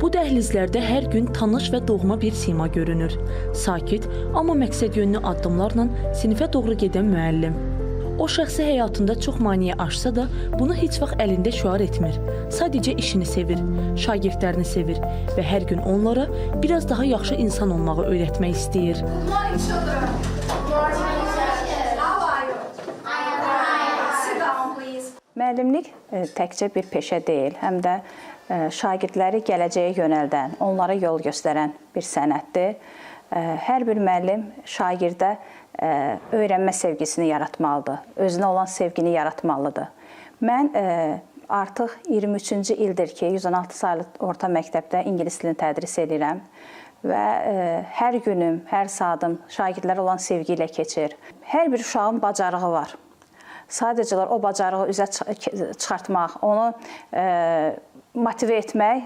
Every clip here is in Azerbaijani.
Bu dəhlizlərdə hər gün tanış və doğma bir sima görünür. Sakit, amma məqsədyönlü addımlarla sinifə doğru gedən müəllim. O şəxsi həyatında çox maneə aşsa da, bunu heç vaxt əlində şüar etmir. Sadəcə işini sevir, şagirdlərini sevir və hər gün onlara biraz daha yaxşı insan olmağı öyrətmək istəyir. Müəllimlik təkcə bir peşə deyil, həm də şagirdləri gələcəyə yönəldən, onlara yol göstərən bir sənətdir. Hər bir müəllim şagirdə öyrənmə sevgisini yaratmalıdır, özünə olan sevgini yaratmalıdır. Mən artıq 23-cü ildir ki, 116 saylı orta məktəbdə ingilis dilini tədris edirəm və hər günüm, hər saatim şagirdlərə olan sevgi ilə keçir. Hər bir uşağın bacarığı var. Sadəcə o bacarığı üzə çıxartmaq, onu motivə etmək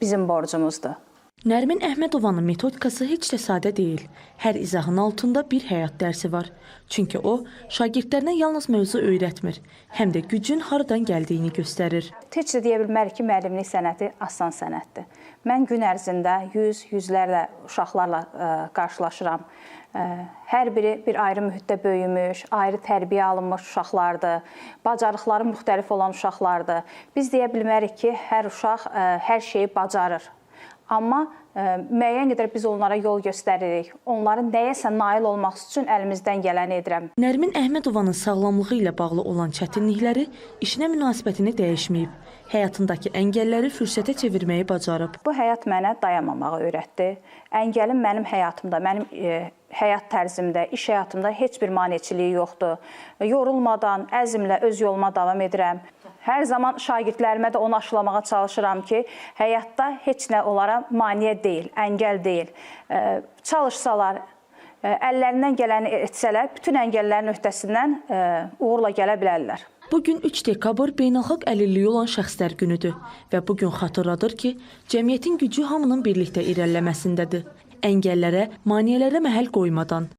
bizim borcumuzdur. Nərmin Əhmədovanın metodikası heç də sadə deyil. Hər izahın altında bir həyat dərsi var. Çünki o, şagirdlərinə yalnız mövzu öyrətmir, həm də gücün haradan gəldiyini göstərir. Heç də deyə bilmərik ki, müəllimlik sənəti asan sənətdir. Mən gün ərzində yüzlərlə uşaqlarla qarşılaşıram. Hər biri bir ayrı mühitdə böyümüş, ayrı tərbiyə alınmış uşaqlardır, bacarıqları müxtəlif olan uşaqlardır. Biz deyə bilmərik ki, hər uşaq hər şeyi bacarır. Amma müəyyən qədər biz onlara yol göstəririk. Onların nəyəsə nail olmaq üçün əlimizdən gələni edirəm. Nərmin Əhmədovanın sağlamlığı ilə bağlı olan çətinlikləri işinə münasibətini dəyişməyib. Həyatındakı əngəlləri fürsətə çevirməyi bacarıb. Bu həyat mənə dayanmamağı öyrətdi. Əngəlim mənim həyatımda, mənim həyat tərzimdə, iş həyatımda heç bir maneçiliyi yoxdur. Yorulmadan, əzmlə öz yoluma davam edirəm. Hər zaman şagirdlərimə də onu aşılamağa çalışıram ki, həyatda heç nə onlara maneə deyil, əngəl deyil. Çalışsalar, əllərindən gələni etsələr, bütün əngəllərin öhdəsindən uğurla gələ bilərlər. Bugün 3 dekabr beynəlxalq əlilliyi olan şəxslər günüdür və bugün xatırladır ki, cəmiyyətin gücü hamının birlikdə irəliləməsindədir. Əngəllərə, maneələrə məhəl qoymadan.